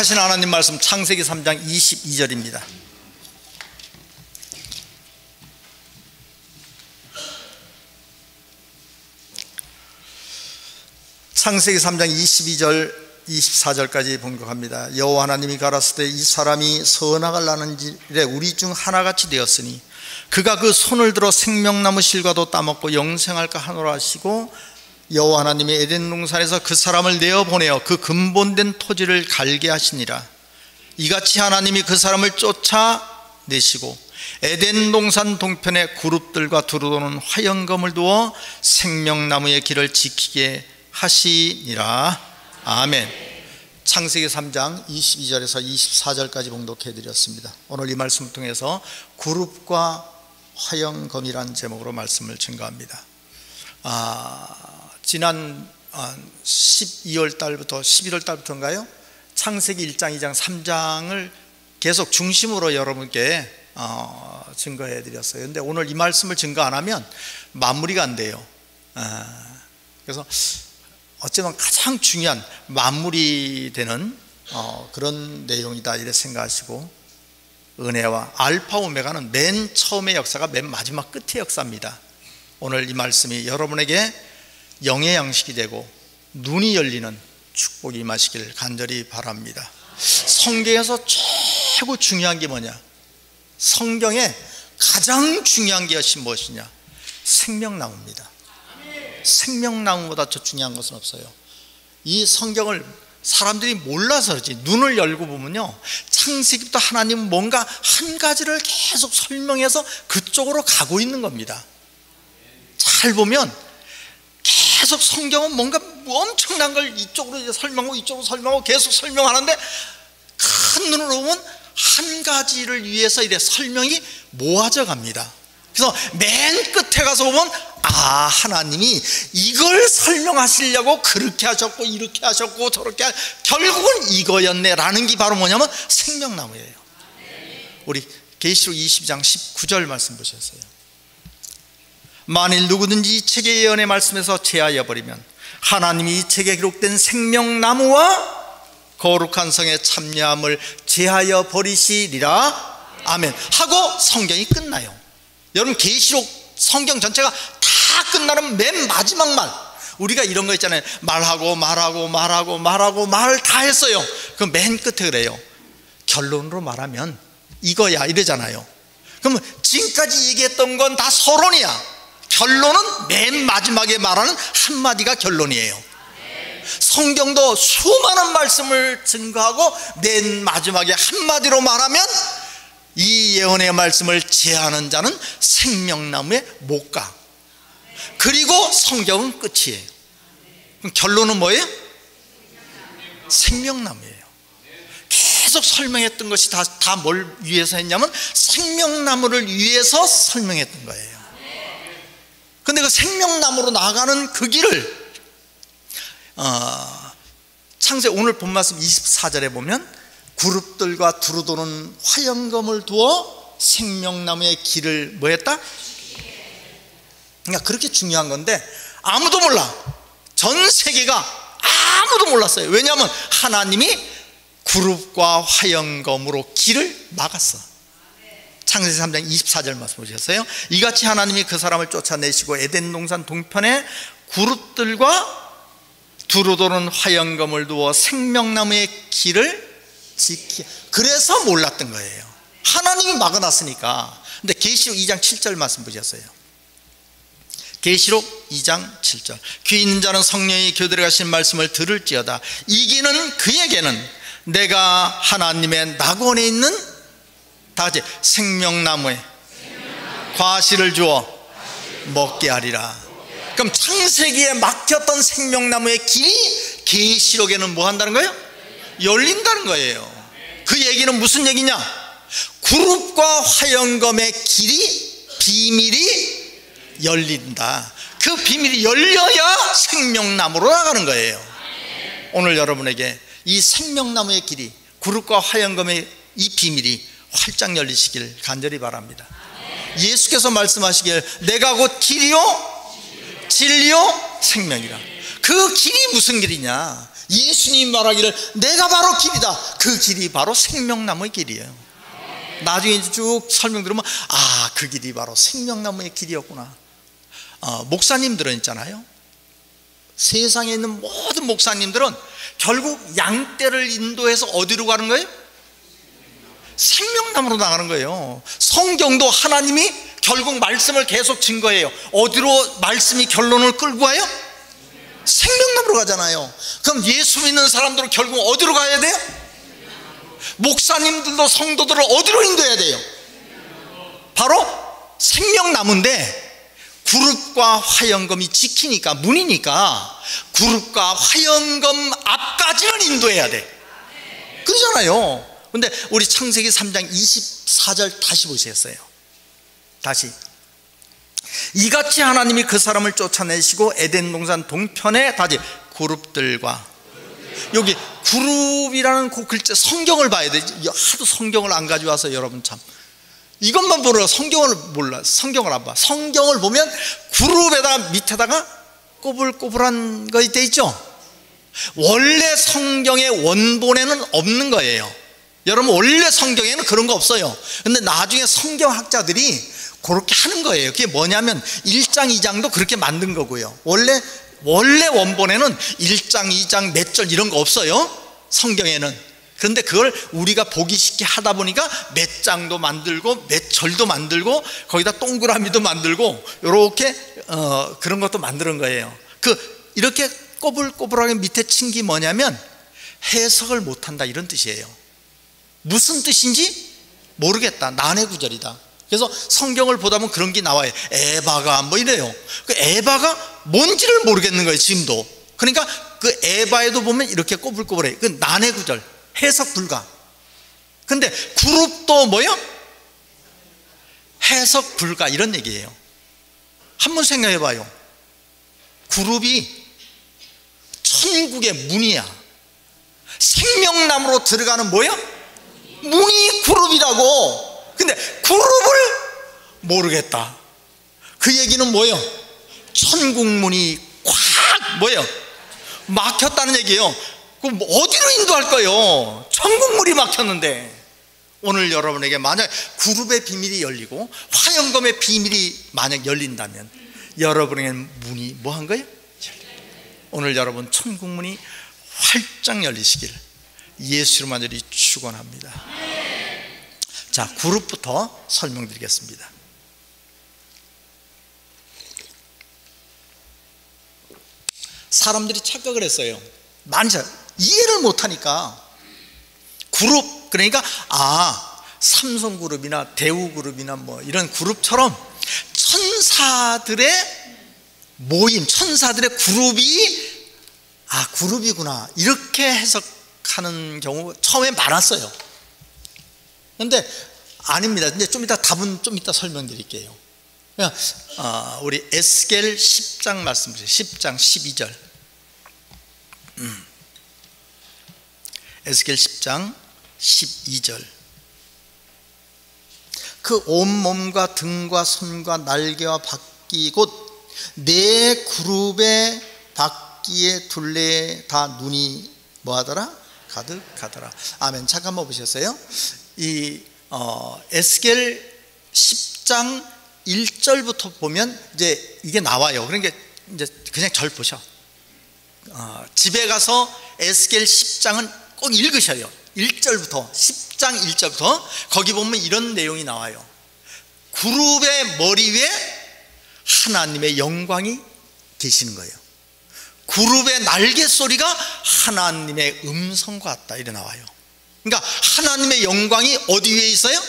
거룩하신 하나님 말씀 창세기 3장 22절입니다. 창세기 3장 22절 24절까지 봉독합니다. 여호와 하나님이 가라사대 이 사람이 선악을 나는 일에 우리 중 하나같이 되었으니 그가 그 손을 들어 생명나무 실과도 따먹고 영생할까 하노라 하시고, 여호와 하나님이 에덴 동산에서 그 사람을 내어보내어 그 근본된 토지를 갈게 하시니라. 이같이 하나님이 그 사람을 쫓아내시고 에덴 동산 동편에 그룹들과 두루도는 화영검을 두어 생명나무의 길을 지키게 하시니라. 아멘. 창세기 3장 22절에서 24절까지 봉독해 드렸습니다. 오늘 이 말씀을 통해서 그룹과 화영검이란 제목으로 말씀을 증거합니다. 지난 12월 달부터 11월 달부터인가요? 창세기 1장, 2장, 3장을 계속 중심으로 여러분께 증거해 드렸어요. 그런데 오늘 이 말씀을 증거 안 하면 마무리가 안 돼요. 그래서 어쩌면 가장 중요한 마무리되는 그런 내용이다 이렇게 생각하시고, 은혜와 알파 오메가는 맨 처음의 역사가 맨 마지막 끝의 역사입니다. 오늘 이 말씀이 여러분에게 영의 양식이 되고 눈이 열리는 축복이 임하시길 간절히 바랍니다. 성경에서 최고 중요한 게 뭐냐? 성경에 가장 중요한 것이 무엇이냐? 생명나무입니다. 생명나무보다 더 중요한 것은 없어요. 이 성경을 사람들이 몰라서 그렇지, 눈을 열고 보면요, 창세기부터 하나님은 뭔가 한 가지를 계속 설명해서 그쪽으로 가고 있는 겁니다. 잘 보면 계속 성경은 뭔가 엄청난 걸 이쪽으로 설명하고 이쪽으로 설명하고 계속 설명하는데, 큰 눈으로 보면 한 가지를 위해서 이래 설명이 모아져 갑니다. 그래서 맨 끝에 가서 보면 하나님이 이걸 설명하시려고 그렇게 하셨고 이렇게 하셨고 저렇게 결국은 이거였네 라는 게 바로 뭐냐면 생명나무예요. 우리 계시록 22장 19절 말씀 보셨어요. 만일 누구든지 이 책의 예언의 말씀에서 제하여 버리면 하나님이 이 책에 기록된 생명나무와 거룩한 성의 참여함을 제하여 버리시리라. 아멘 하고 성경이 끝나요. 여러분, 계시록 성경 전체가 다 끝나는 맨 마지막 말, 우리가 이런 거 있잖아요. 말하고 말 다 했어요. 그럼 맨 끝에 그래요. 결론으로 말하면 이거야 이러잖아요. 그러면 지금까지 얘기했던 건 다 서론이야. 결론은 맨 마지막에 말하는 한마디가 결론이에요. 성경도 수많은 말씀을 증거하고 맨 마지막에 한마디로 말하면 이 예언의 말씀을 제하는 자는 생명나무에 못 가. 그리고 성경은 끝이에요. 그럼 결론은 뭐예요? 생명나무예요. 계속 설명했던 것이 다 뭘 위해서 했냐면 생명나무를 위해서 설명했던 거예요. 근데 그 생명나무로 나가는 그 길을 창세기 오늘 본 말씀 24절에 보면 그룹들과 두루도는 화영검을 두어 생명나무의 길을 뭐 했다? 그러니까 그렇게 중요한 건데 아무도 몰라. 전 세계가 아무도 몰랐어요. 왜냐하면 하나님이 그룹과 화영검으로 길을 막았어. 창세기 3장 24절 말씀 보셨어요? 이같이 하나님이 그 사람을 쫓아내시고 에덴 동산 동편에 그룹들과 두루도는 화영검을 두어 생명나무의 길을 지키. 그래서 몰랐던 거예요. 하나님이 막아놨으니까. 근데 계시록 2장 7절 말씀 보셨어요? 계시록 2장 7절 귀 있는 자는 성령이 교들여 가신 말씀을 들을지어다. 이기는 그에게는 내가 하나님의 낙원에 있는 다 같이 생명나무에 과실을 주어 먹게 하리라. 그럼 창세기에 막혔던 생명나무의 길이 계시록에는 뭐 한다는 거예요? 열린다는 거예요. 그 얘기는 무슨 얘기냐? 그룹과 화영검의 길이, 비밀이 열린다. 그 비밀이 열려야 생명나무로 나가는 거예요. 오늘 여러분에게 이 생명나무의 길이, 그룹과 화영검의 이 비밀이 활짝 열리시길 간절히 바랍니다. 예수께서 말씀하시길 내가 곧 길이요 진리요 생명이라. 그 길이 무슨 길이냐? 예수님이 말하기를 내가 바로 길이다. 그 길이 바로 생명나무의 길이에요. 나중에 쭉 설명 들으면 아, 그 길이 바로 생명나무의 길이었구나. 목사님들은 있잖아요, 세상에 있는 모든 목사님들은 결국 양떼를 인도해서 어디로 가는 거예요? 생명나무로 나가는 거예요. 성경도 하나님이 결국 말씀을 계속 증거해요. 어디로 말씀이 결론을 끌고 가요? 생명나무로 가잖아요. 그럼 예수 믿는 사람들은 결국 어디로 가야 돼요? 목사님들도 성도들을 어디로 인도해야 돼요? 바로 생명나무인데, 구룹과 화영검이 지키니까, 문이니까 구룹과 화영검 앞까지는 인도해야 돼. 그러잖아요. 근데 우리 창세기 3장 24절 다시 보셨어요. 다시. 이같이 하나님이 그 사람을 쫓아내시고 에덴 동산 동편에 다시 그룹들과, 여기 그룹이라는 그 글자 성경을 봐야 돼. 하도 성경을 안 가져와서 여러분 참 이것만 보러 성경을 몰라. 성경을 안 봐. 성경을 보면 그룹에다 밑에다가 꼬불꼬불한 거 돼 있죠. 원래 성경의 원본에는 없는 거예요. 여러분, 원래 성경에는 그런 거 없어요. 근데 나중에 성경학자들이 그렇게 하는 거예요. 그게 뭐냐면 1장 2장도 그렇게 만든 거고요. 원래 원본에는 1장 2장 몇 절 이런 거 없어요, 성경에는. 그런데 그걸 우리가 보기 쉽게 하다 보니까 몇 장도 만들고 몇 절도 만들고 거기다 동그라미도 만들고 이렇게 그런 것도 만드는 거예요. 이렇게 꼬불꼬불하게 밑에 친 게 뭐냐면 해석을 못한다, 이런 뜻이에요. 무슨 뜻인지 모르겠다, 난해 구절이다. 그래서 성경을 보다 보면 그런 게 나와요. 에바가 뭐 이래요. 그 에바가 뭔지를 모르겠는 거예요, 지금도. 그러니까 그 에바에도 보면 이렇게 꼬불꼬불해. 그 난해 구절, 해석 불가. 근데 그룹도 뭐요? 해석 불가, 이런 얘기예요. 한번 생각해 봐요. 그룹이 천국의 문이야. 생명나무로 들어가는 뭐야? 문이 그룹이라고. 근데 그룹을 모르겠다. 그 얘기는 뭐예요? 천국 문이 콱 뭐예요? 막혔다는 얘기예요. 그럼 어디로 인도할 거예요? 천국 문이 막혔는데. 오늘 여러분에게 만약 그룹의 비밀이 열리고 화영검의 비밀이 만약 열린다면 여러분에게 문이 뭐 한 거예요? 오늘 여러분 천국 문이 활짝 열리시길 예수로 만절히 축원합니다. 자, 그룹부터 설명드리겠습니다. 사람들이 착각을 했어요. 많이 이해를 못하니까 그룹, 그러니까 삼성그룹이나 대우그룹이나 뭐 이런 그룹처럼 천사들의 모임, 천사들의 그룹이 그룹이구나, 이렇게 해석하는 경우 처음에 많았어요. 그런데 아닙니다. 근데 좀 이따 답은 좀 이따 설명드릴게요. 우리 에스겔 10장 말씀 보세요. 10장 12절. 에스겔 10장 12절. 그 온몸과 등과 손과 날개와 바퀴 곧 네 그룹의 바퀴의 둘레에 다 눈이 뭐하더라? 가득하더라. 아멘. 잠깐만 보셨어요? 이 에스겔 10장 1절부터 보면 이제 이게 나와요. 그러니까 이제 그냥 절 보셔. 집에 가서 에스겔 10장은 꼭 읽으셔요. 1절부터 10장 1절부터 거기 보면 이런 내용이 나와요. 그룹의 머리 위에 하나님의 영광이 계시는 거예요. 그룹의 날개 소리가 하나님의 음성 같다, 이래 나와요. 그러니까 하나님의 영광이 어디 위에 있어요?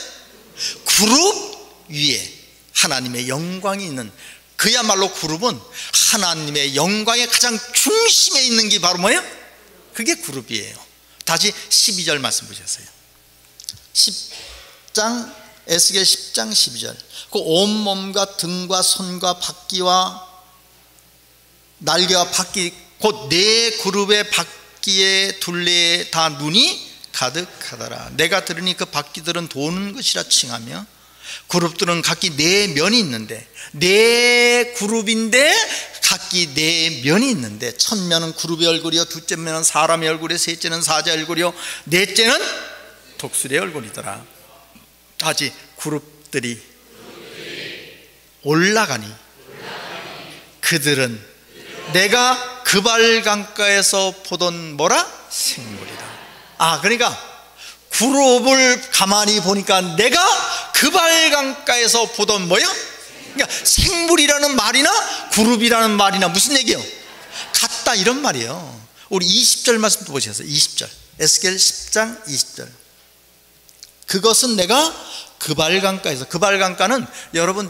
그룹 위에 하나님의 영광이 있는, 그야말로 그룹은 하나님의 영광의 가장 중심에 있는 게 바로 뭐예요? 그게 그룹이에요. 다시 12절 말씀 보셨어요. 10장 에스겔 10장 12절. 그 온몸과 등과 손과 바퀴와 날개와 바퀴 곧 네 그룹의 바퀴의 둘레에 다 눈이 가득하더라. 내가 들으니 그 바퀴들은 도는 것이라 칭하며 그룹들은 각기 네 면이 있는데, 네 그룹인데 각기 네 면이 있는데, 첫 면은 그룹의 얼굴이요, 둘째 면은 사람의 얼굴이요, 셋째는 사자의 얼굴이요, 넷째는 독수리의 얼굴이더라. 다시 그룹들이 올라가니 그들은 내가 그발 강가에서 보던 뭐라? 생물이다. 그러니까 그룹을 가만히 보니까 내가 그발 강가에서 보던 뭐야? 그러니까 생물이라는 말이나 그룹이라는 말이나 무슨 얘기예요? 같다, 이런 말이에요. 우리 20절 말씀도 보셔서 20절, 에스겔 10장 20절. 그것은 내가 그발 강가에서, 그발 강가는 여러분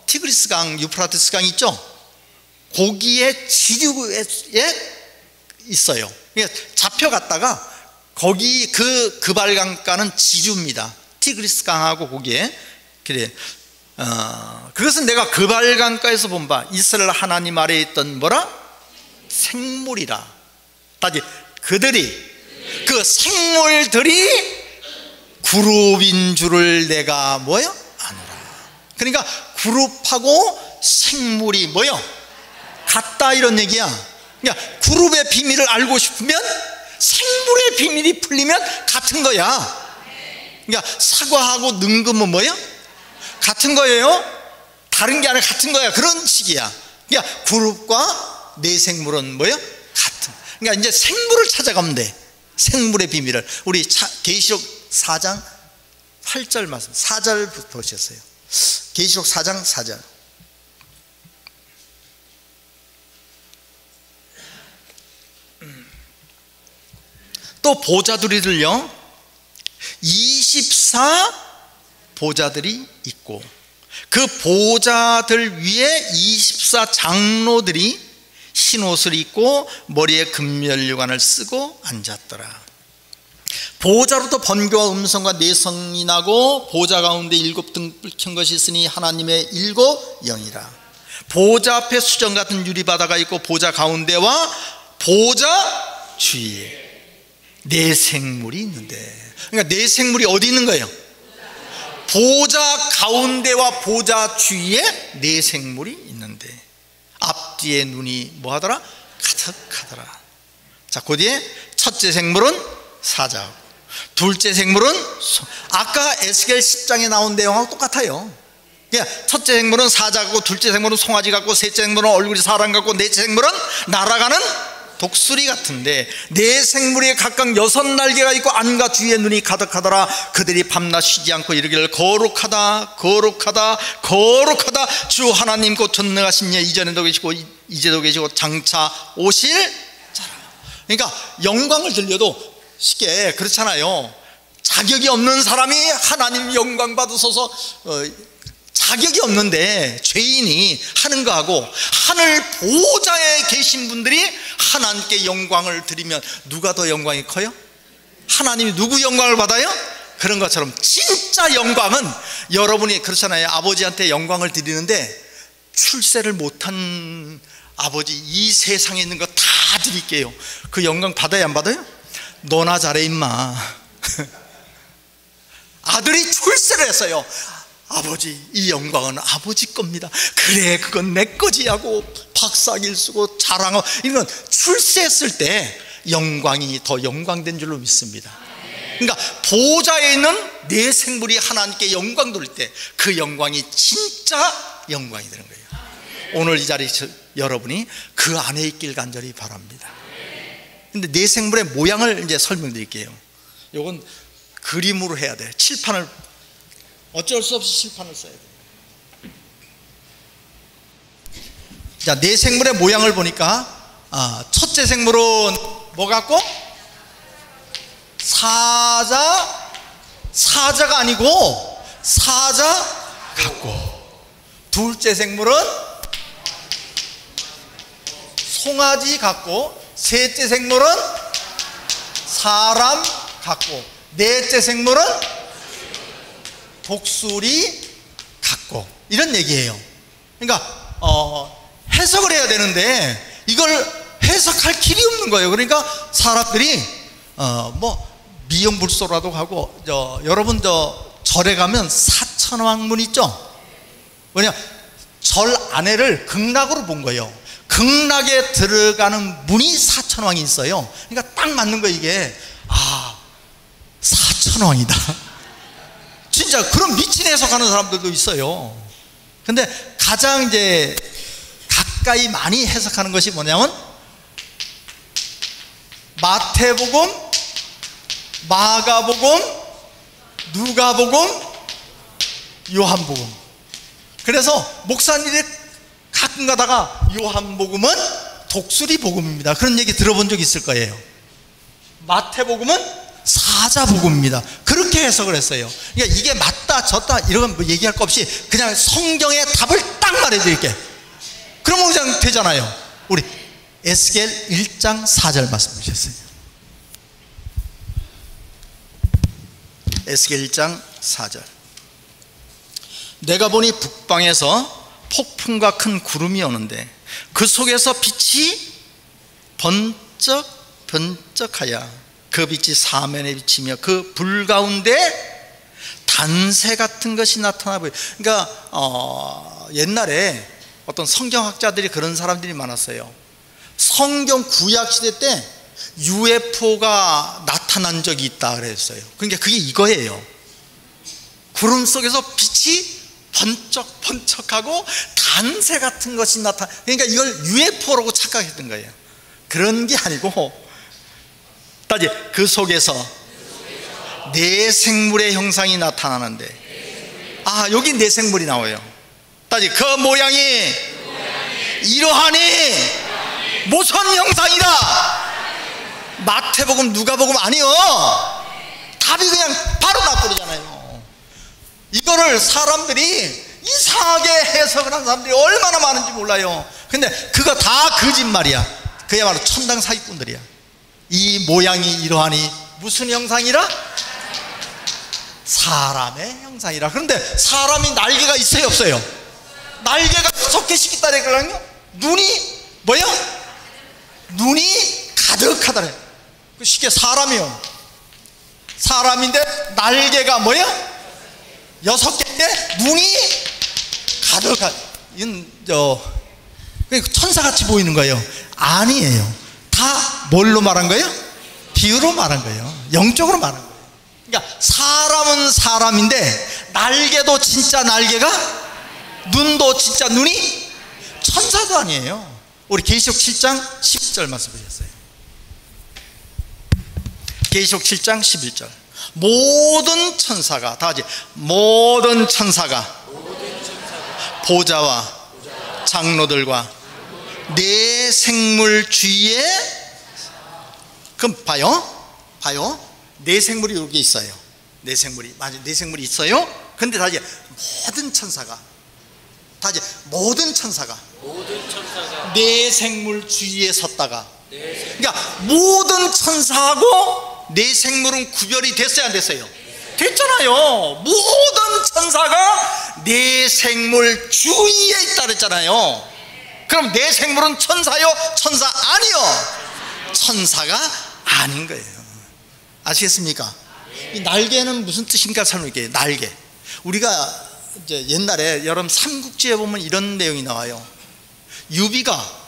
티그리스 강, 유프라테스 강 있죠? 거기에 지류에 있어요. 그러니까 잡혀갔다가 거기 그발 강가는 지류입니다. 티그리스 강하고 거기에. 그래. 그것은 내가 그발 강가에서 본 바 이스라엘 하나님 아래에 있던 뭐라? 생물이라. 다시 그들이, 그 생물들이 그룹인 줄을 내가 뭐요? 아노라. 그러니까 그룹하고 생물이 뭐요? 같다, 이런 얘기야. 그러니까 그룹의 비밀을 알고 싶으면 생물의 비밀이 풀리면 같은 거야. 그러니까 사과하고 능금은 뭐예요? 같은 거예요. 다른 게 아니라 같은 거야. 그런 식이야. 그러니까 그룹과 내 생물은 뭐예요? 같은. 그러니까 이제 생물을 찾아가면 돼. 생물의 비밀을. 우리 계시록 4장 8절 말씀, 4절부터 보셨어요. 계시록 4장 4절. 또 보좌들이들요, 24 보좌들이 있고 그 보좌들 위에 24 장로들이 흰 옷을 입고 머리에 금면류관을 쓰고 앉았더라. 보좌로부터 번개와 음성과 내성이 나고 보좌 가운데 7등불 켠 것이 있으니 하나님의 7 영이라. 보좌 앞에 수정 같은 유리바다가 있고 보좌 가운데와 보좌 주위에 네 생물이 있는데, 그러니까 네 생물이 어디 있는 거예요? 보좌 가운데와 보좌 주위에 네 생물이 있는데 앞뒤에 눈이 뭐하더라? 가득하더라. 자, 그 뒤에 첫째 생물은 사자하고 둘째 생물은 아까 에스겔 10장에 나온 내용하고 똑같아요. 그러니까 첫째 생물은 사자 같고, 둘째 생물은 송아지 같고, 셋째 생물은 얼굴이 사람 같고, 넷째 생물은 날아가는 독수리 같은데, 네 생물이 각각 6날개가 있고 안과 주위에 눈이 가득하더라. 그들이 밤낮 쉬지 않고 이르기를 거룩하다 거룩하다 거룩하다 주 하나님 곧 전능하신 예, 이전에도 계시고 이제도 계시고 장차 오실 자라. 그러니까 영광을 들려도 쉽게 그렇잖아요. 자격이 없는 사람이 하나님 영광 받으소서, 자격이 없는데 죄인이 하는 거하고, 하늘 보좌에 계신 분들이 하나님께 영광을 드리면 누가 더 영광이 커요? 하나님이 누구 영광을 받아요? 그런 것처럼 진짜 영광은, 여러분이 그렇잖아요. 아버지한테 영광을 드리는데 출세를 못한 아버지, 이 세상에 있는 거 다 드릴게요. 그 영광 받아야 안 받아요? 너나 잘해 임마. 아들이 출세를 했어요. 아버지, 이 영광은 아버지 겁니다. 그래, 그건 내 거지 하고 박사길 쓰고 자랑하고, 이건 출세했을 때 영광이 더 영광된 줄로 믿습니다. 그러니까 보좌에 있는 네 생물이 하나님께 영광 돌릴 때 그 영광이 진짜 영광이 되는 거예요. 오늘 이 자리에서 여러분이 그 안에 있길 간절히 바랍니다. 근데 네 생물의 모양을 이제 설명드릴게요. 이건 그림으로 해야 돼. 칠판을, 어쩔 수 없이 칠판을 써야 돼. 자, 네 생물의 모양을 보니까 첫째 생물은 뭐 같고? 사자가 아니고 사자 같고, 둘째 생물은 송아지 같고, 셋째 생물은 사람 같고, 넷째 생물은 독수리 같고, 이런 얘기예요. 그러니까 해석을 해야 되는데 이걸 해석할 길이 없는 거예요. 그러니까 사람들이 뭐 미용불소라도 하고, 여러분 절에 가면 사천왕문 있죠? 뭐냐, 절 안에를 극락으로 본 거예요. 극락에 들어가는 문이 사천왕이 있어요. 그러니까 딱 맞는 거예요. 이게 사천왕이다. 진짜 그런 미친 해석하는 사람들도 있어요. 근데 가장 이제 가까이 많이 해석하는 것이 뭐냐면 마태복음, 마가복음, 누가복음, 요한복음. 그래서 목사님이 가끔 가다가 요한복음은 독수리 복음입니다, 그런 얘기 들어본 적 있을 거예요. 마태복음은 사자복음입니다, 그렇게 해석을 했어요. 그러니까 이게 맞다 졌다 이런 거 얘기할 거 없이 그냥 성경의 답을 딱 말해드릴게. 그러면 그냥 되잖아요. 우리 에스겔 1장 4절 말씀 주셨어요. 에스겔 1장 4절. 내가 보니 북방에서 폭풍과 큰 구름이 오는데 그 속에서 빛이 번쩍번쩍하여 그 빛이 사면에 비치며 그 불 가운데 단새 같은 것이 나타나 보여요. 그러니까 옛날에 어떤 성경학자들이 그런 사람들이 많았어요. 성경 구약시대 때 UFO가 나타난 적이 있다 그랬어요. 그러니까 그게 이거예요. 구름 속에서 빛이 번쩍번쩍하고 단새 같은 것이 나타나, 그러니까 이걸 UFO라고 착각했던 거예요. 그런 게 아니고 따지 그 속에서 내 생물의 형상이 나타나는데, 여기 내 생물이 나와요. 따지 그 모양이 이러하니 무슨 형상이다? 마태복음, 누가복음 아니요. 답이 그냥 바로 나버리잖아요. 이거를 사람들이 이상하게 해석을 한 사람들이 얼마나 많은지 몰라요. 근데 그거 다 거짓말이야. 그야말로 천당 사기꾼들이야. 이 모양이 이러하니 무슨 형상이라? 사람의 형상이라. 그런데 사람이 날개가 있어요 없어요? 날개가 6개씩 있다래. 그러면 눈이 뭐야? 눈이 가득하다래. 그 쉽게 사람이요, 사람인데 날개가 뭐야? 6개인데 눈이 가득한, 이건 천사같이 보이는 거예요. 아니에요. 다 뭘로 말한 거예요? 비유로 말한 거예요. 영적으로 말한 거예요. 그러니까 사람은 사람인데 날개도 진짜 날개가, 눈도 진짜 눈이, 천사도 아니에요. 우리 계시록 7장 11절 말씀 보셨어요? 계시록 7장 11절. 모든 천사가, 다 같이 모든 천사가 보좌와 장로들과 내 생물 주위에, 그럼 봐요. 내 생물이 여기 있어요. 내 생물이, 맞아, 내 생물이 있어요. 근데 다 이제 모든 천사가, 모든 천사가 내 생물 주위에 섰다가, 그러니까 모든 천사하고 내 생물은 구별이 됐어요 안 됐어요? 됐잖아요. 모든 천사가 내 생물 주위에 있다 그랬잖아요. 그럼 내 생물은 천사요? 천사 아니요? 천사가 아닌 거예요. 아시겠습니까? 이 날개는 무슨 뜻인가 설명할게요. 날개. 우리가 이제 옛날에 여러분 삼국지에 보면 이런 내용이 나와요. 유비가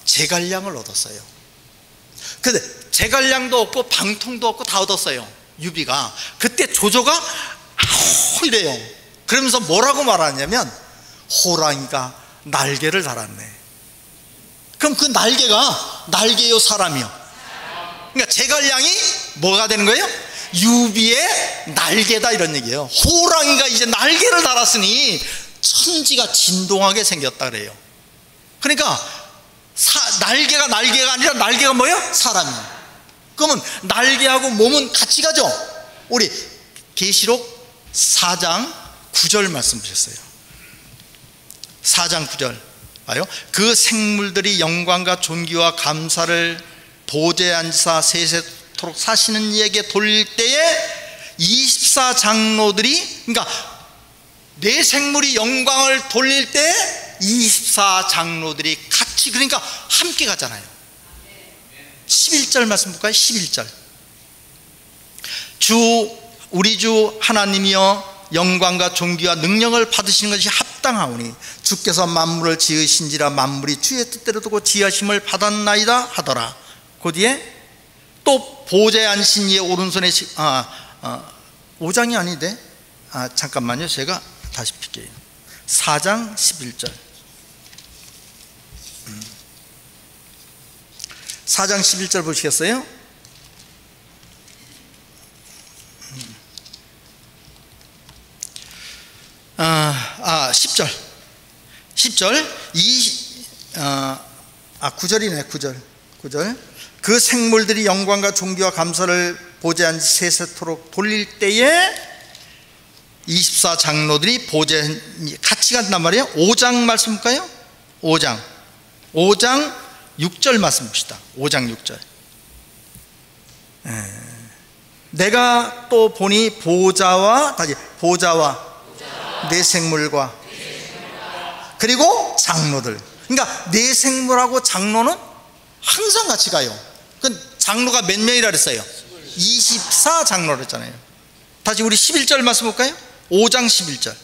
제갈량을 얻었어요. 근데 제갈량도 얻고 방통도 얻고 다 얻었어요. 유비가. 그때 조조가 이래요. 그러면서 뭐라고 말하냐면 호랑이가 날개를 달았네. 그럼 그 날개가 날개요 사람이요? 그러니까 제갈량이 뭐가 되는 거예요? 유비의 날개다 이런 얘기예요. 호랑이가 이제 날개를 달았으니 천지가 진동하게 생겼다 그래요. 그러니까 날개가 아니라 날개가 뭐예요? 사람이에요. 그러면 날개하고 몸은 같이 가죠. 우리 계시록 4장 9절 말씀 주셨어요. 4장 9절 봐요. 그 생물들이 영광과 존귀와 감사를 보좌에 앉아 세세토록 사시는 이에게 돌릴 때에 24장로들이, 그러니까 내 생물이 영광을 돌릴 때 24장로들이 같이, 그러니까 함께 가잖아요. 11절 말씀 볼까요? 11절. 주 우리 주 하나님이여 영광과 존귀와 능력을 받으시는 것이 합당하오니 주께서 만물을 지으신지라 만물이 주의 뜻대로 두고 지으심을 받았나이다 하더라. 그 뒤에 또 보좌에 앉으신 이의 오른손에 5장이 아닌데 잠깐만요. 제가 다시 필게요. 4장 11절 4장 11절 보시겠어요? 10절 9절이네 9절 그 생물들이 영광과 존귀와 감사를 보좌에 앉아 세세토록 돌릴 때에 24장로들이 보좌에 같이 간단 말이에요. 5장 말씀 볼까요? 5장 6절 말씀 봅시다. 5장 6절 내가 또 보니 보좌와 네 생물과 그리고 장로들, 그러니까 네 생물하고 장로는 항상 같이 가요. 그 장로가 몇 명이라 그랬어요? 24장로라 했잖아요. 다시 우리 11절 말씀 볼까요? 5장 11절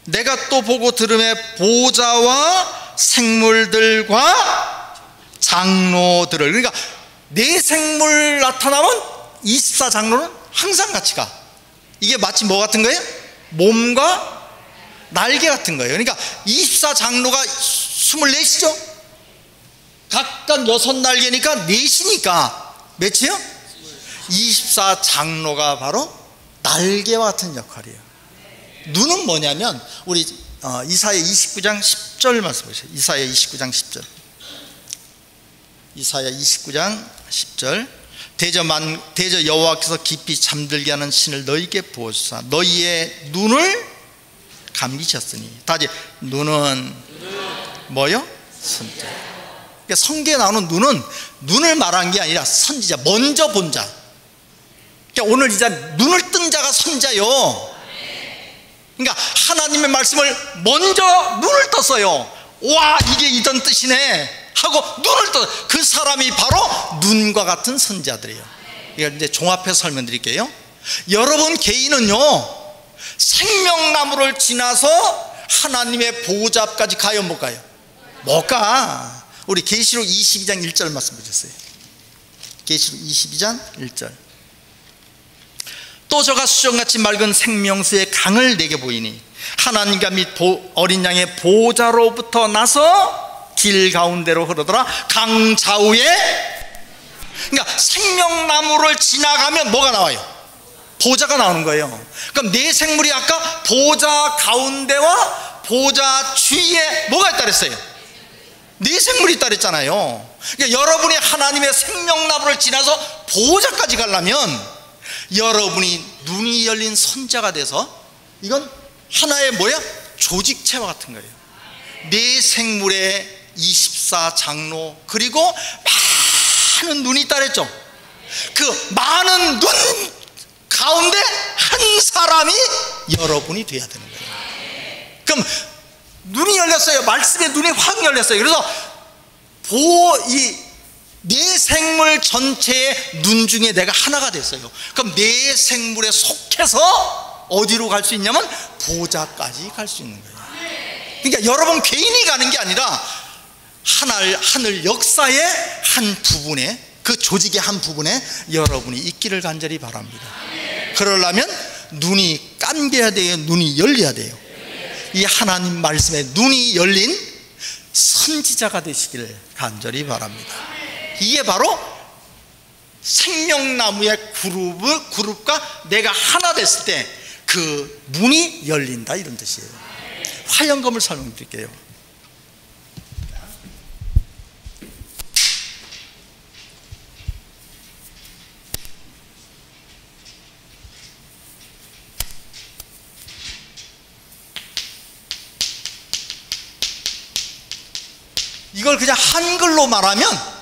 내가 또 보고 들음에 보좌와 생물들과 장로들을, 그러니까 네 생물 나타나면 24장로는 항상 같이 가. 이게 마치 뭐 같은 거예요? 몸과 날개 같은 거예요. 그러니까 24장로가 24시죠? 각각 6날개니까 4시니까 몇이요? 24장로가 바로 날개와 같은 역할이에요. 눈은 뭐냐면 우리 이사야 29장 10절 말씀 보세요. 이사야 29장 10절 이사야 29장 10절 대저 여호와께서 깊이 잠들게 하는 신을 너희에게 부어주사 너희의 눈을 감기셨으니. 다시 눈은 뭐요? 선지자. 그러니까 성경에 나오는 눈은 눈을 말한 게 아니라 선지자, 먼저 본 자. 그러니까 오늘 이제 눈을 뜬 자가 선지자요. 그러니까 하나님의 말씀을 먼저 눈을 떴어요. 와, 이게 이런 뜻이네 하고 눈을 떠. 그 사람이 바로 눈과 같은 선지자들이에요. 이걸 이제 종합해서 설명드릴게요. 여러분 개인은요 생명나무를 지나서 하나님의 보좌 앞까지 가요, 못 가요? 못 가. 우리 계시록 22장 1절 말씀 보셨어요. 계시록 22장 1절 또 저가 수정같이 맑은 생명수의 강을 내게 보이니 하나님과 및 어린 양의 보좌로부터 나서 길 가운데로 흐르더라. 강 좌우에, 그러니까 생명나무를 지나가면 뭐가 나와요? 보좌가 나오는 거예요. 그럼 네 생물이 아까 보좌 가운데와 보좌 주위에 뭐가 있다 그랬어요? 네 생물이 있다 그랬잖아요. 그러니까 여러분이 하나님의 생명나무를 지나서 보좌까지 가려면 여러분이 눈이 열린 선자가 돼서, 이건 하나의 뭐야? 조직체와 같은 거예요. 네 생물의 24장로 그리고 많은 눈이 있다 그랬죠. 그 많은 눈 가운데 한 사람이 여러분이 돼야 되는 거예요. 그럼 눈이 열렸어요. 말씀의 눈이 확 열렸어요. 그래서 이 네 생물 전체의 눈 중에 내가 하나가 됐어요. 그럼 네 생물에 속해서 어디로 갈 수 있냐면 보좌까지 갈 수 있는 거예요. 그러니까 여러분 개인이 가는 게 아니라 하늘 역사의 한 부분에, 그 조직의 한 부분에 여러분이 있기를 간절히 바랍니다. 그러려면 눈이 감겨야 돼요? 눈이 열려야 돼요? 이 하나님 말씀에 눈이 열린 선지자가 되시기를 간절히 바랍니다. 이게 바로 생명나무의 그룹과 내가 하나 됐을 때 그 문이 열린다, 이런 뜻이에요. 화영검을 설명드릴게요. 이걸 그냥 한글로 말하면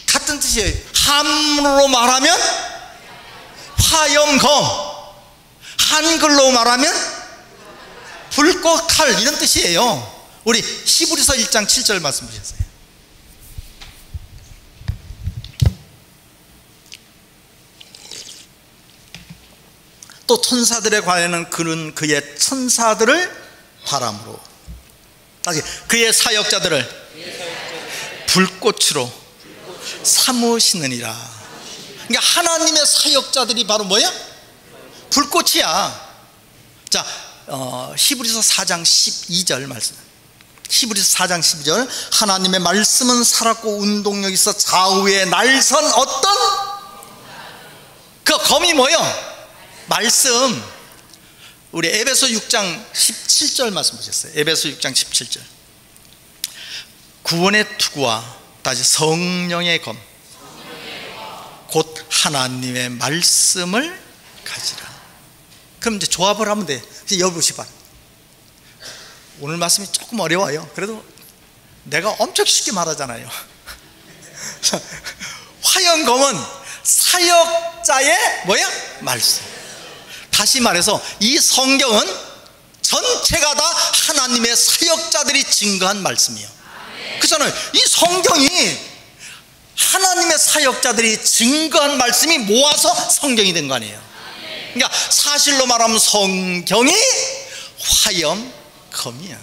같은 뜻이에요. 한문으로 말하면 화염검, 한글로 말하면 불꽃 칼, 이런 뜻이에요. 우리 히브리서 1장 7절 말씀 보셨어요. 또 천사들에 관하여는 그는 그의 천사들을 바람으로, 다시 그의 사역자들을 불꽃으로 삼으시느니라. 그러니까 하나님의 사역자들이 바로 뭐야? 불꽃이야. 자, 히브리서 4장 12절 말씀. 히브리서 4장 12절. 하나님의 말씀은 살았고 운동력 있어 좌우에 날선 어떤 그 검이 뭐요? 말씀. 우리 에베소 6장 17절 말씀 보셨어요? 에베소 6장 17절. 구원의 투구와 다시 성령의 검 곧 하나님의 말씀을 가지라. 그럼 이제 조합을 하면 돼. 이제 여보시기 바랍니다. 오늘 말씀이 조금 어려워요. 그래도 내가 엄청 쉽게 말하잖아요. 화염검은 사역자의 뭐야? 말씀. 다시 말해서 이 성경은 전체가 다 하나님의 사역자들이 증거한 말씀이에요. 그렇잖아요. 이 성경이 하나님의 사역자들이 증거한 말씀이 모아서 성경이 된 거 아니에요. 그러니까 사실로 말하면 성경이 화염검이야.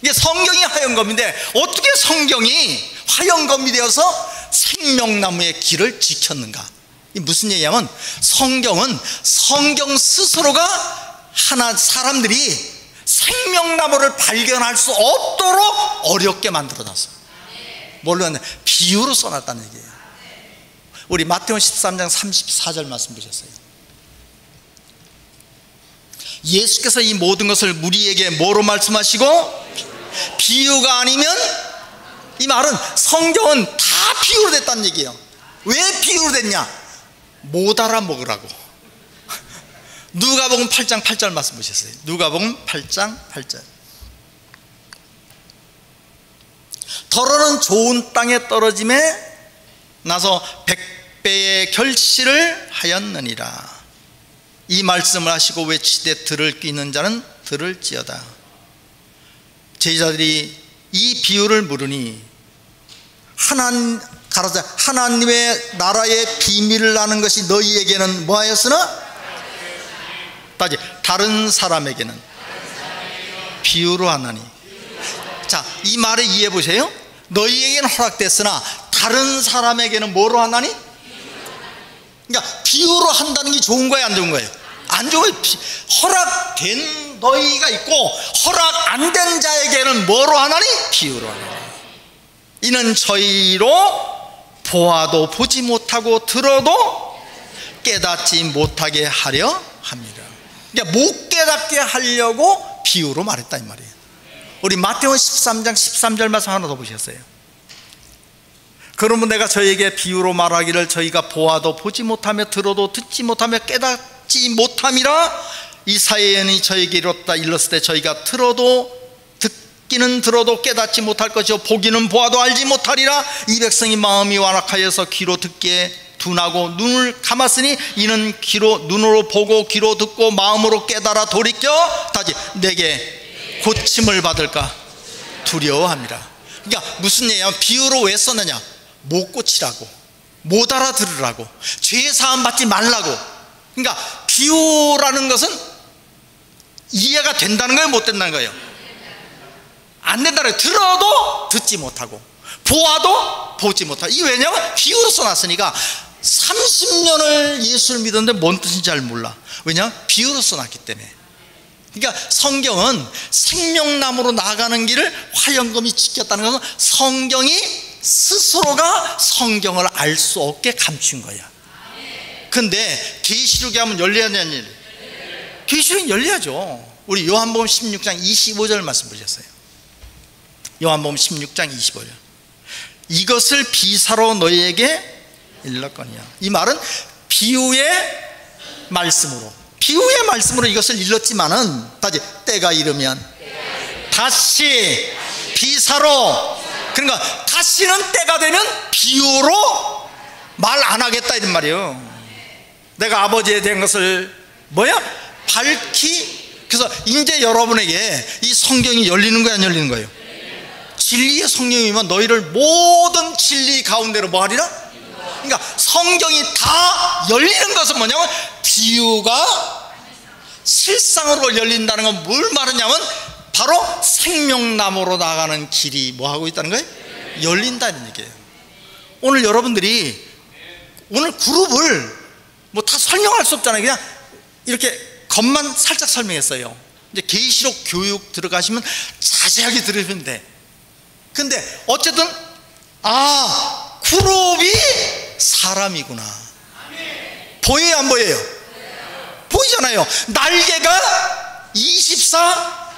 이게 성경이 화염검인데 어떻게 성경이 화염검이 되어서 생명나무의 길을 지켰는가? 이 무슨 얘기냐면 성경은 성경 스스로가 사람들이 생명나무를 발견할 수 없도록 어렵게 만들어놨어. 뭘로 했냐? 비유로 써놨다는 얘기예요. 우리 마태복음 13장 34절 말씀 보셨어요? 예수께서 이 모든 것을 우리에게 뭐로 말씀하시고? 비유가 아니면, 이 말은 성경은 다 비유로 됐다는 얘기예요. 왜 비유로 됐냐? 못 알아먹으라고. 누가복음 8장 8절 말씀 보셨어요? 누가복음 8장 8절. 더러는 좋은 땅에 떨어짐에 나서 100배의 결실을 하였느니라. 이 말씀을 하시고 외치되 들을 귀 있는 자는 들을지어다. 제자들이 이 비유를 물으니 하나님의 나라의 비밀을 아는 것이 너희에게는 뭐하였으나 다른 사람에게는 비유로 하나니. 자, 이 말을 이해해 보세요. 너희에게는 허락됐으나 다른 사람에게는 뭐로 하나니? 그러니까 비유로 한다는 게 좋은 거예요, 안 좋은 거예요? 안 좋은 거예요. 허락된 너희가 있고 허락 안 된 자에게는 뭐로 하나니? 비유로 하나니. 이는 저희로 보아도 보지 못하고 들어도 깨닫지 못하게 하려 합니다. 그러니까 못 깨닫게 하려고 비유로 말했다 이 말이에요. 우리 마태복음 13장 13절 말씀 하나 더 보셨어요? 그러면 내가 저에게 비유로 말하기를 저희가 보아도 보지 못하며 들어도 듣지 못하며 깨닫지 못함이라. 이사야는 저에게 일렀을 때 저희가 듣기는 들어도 깨닫지 못할 것이요 보기는 보아도 알지 못하리라. 이 백성이 마음이 완악하여서 귀로 듣기에 둔하고 눈을 감았으니 이는 눈으로 보고 귀로 듣고 마음으로 깨달아 돌이켜 다시 내게 고침을 받을까 두려워합니다. 그러니까 무슨 얘기냐면 비유로 왜 썼느냐? 못 고치라고, 못 알아들으라고, 죄 사함 받지 말라고. 그러니까 비유라는 것은 이해가 된다는 거예요, 못 된다는 거예요? 안 된다는 거예요. 들어도 듣지 못하고 보아도 보지 못하고. 이게 왜냐면 비유로 써놨으니까. 30년을 예수를 믿었는데 뭔 뜻인지 잘 몰라. 왜냐면 비유로 써놨기 때문에. 그러니까 성경은 생명나무로 나아가는 길을 화염검이 지켰다는 것은 성경이 스스로가 성경을 알 수 없게 감춘 거야. 근데 계시록에 하면 열려야냐는 일. 계시록은 열려야죠. 우리 요한복음 16장 25절 말씀 보셨어요? 요한복음 16장 25절. 이것을 비사로 너희에게 일렀거니와. 이 말은 비유의 말씀으로 이것을 일렀지만은 다시 때가 이르면 다시 비사로, 그러니까 다시는 때가 되면 비유로 말 안 하겠다 이런 말이에요. 내가 아버지에 대한 것을 밝히. 그래서 이제 여러분에게 이 성경이 열리는 거야, 안 열리는 거예요? 진리의 성령이면 너희를 모든 진리 가운데로 뭐 하리라? 그러니까 그러니까 성경이 다 열리는 것은 뭐냐면 비유가 실상으로 열린다는 건 뭘 말하냐면 바로 생명나무로 나가는 길이 뭐 하고 있다는 거예요? 열린다는 얘기예요. 오늘 여러분들이 오늘 그룹을 뭐 다 설명할 수 없잖아요. 그냥 이렇게 겉만 살짝 설명했어요. 이제 계시록 교육 들어가시면 자세하게 들으시면 돼. 근데 어쨌든 그룹이 사람이구나. 보여요 안 보여요? 보이잖아요. 날개가 24.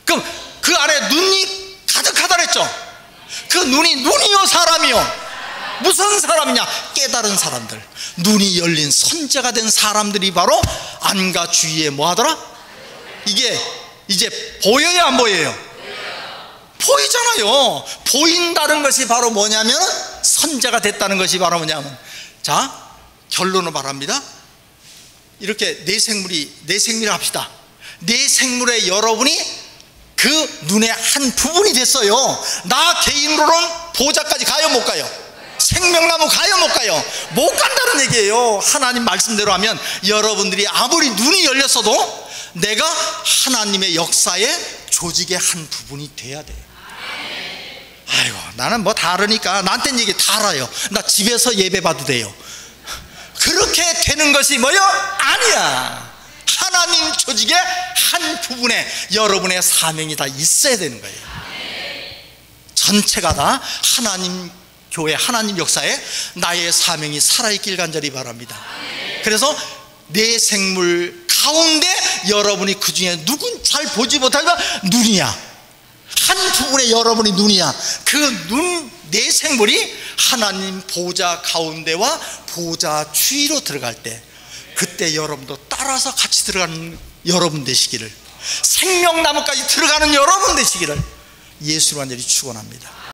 그럼 그 안에 눈이 가득하다 그랬죠. 그 눈이요 사람이요? 무슨 사람이냐? 깨달은 사람들, 눈이 열린 선지자가 된 사람들이 바로 안과 주위에 뭐 하더라? 이게 이제 보여요 안 보여요? 보이잖아요. 보인다는 것이 바로 뭐냐면 선지자가 됐다는 것이 바로 뭐냐면, 자 결론을 말합니다. 이렇게 내 생물을 합시다. 내 생물에 여러분이 그 눈의 한 부분이 됐어요. 나 개인으로는 보좌까지 가요 못 가요? 생명나무 가요 못 가요? 못 간다는 얘기예요. 하나님 말씀대로 하면 여러분들이 아무리 눈이 열렸어도 내가 하나님의 역사의 조직의 한 부분이 돼야 돼요. 아이고 나는 뭐 다 알으니까 나한테는 얘기 다 알아요. 나 집에서 예배 봐도 돼요. 그렇게 되는 것이 뭐요? 아니야. 하나님 조직의 한 부분에 여러분의 사명이 다 있어야 되는 거예요. 전체가 다 하나님 교회, 하나님 역사에 나의 사명이 살아있길 간절히 바랍니다. 그래서 내 생물 가운데 여러분이 그 중에 누군 잘 보지 못하지만 눈이야. 한 부분에 여러분이 눈이야. 그 눈, 내 생물이 하나님 보좌 가운데와 보좌 주위로 들어갈 때, 그때 여러분도 따라서 같이 들어가는 여러분 되시기를, 생명나무까지 들어가는 여러분 되시기를 예수로 간절히 축원합니다.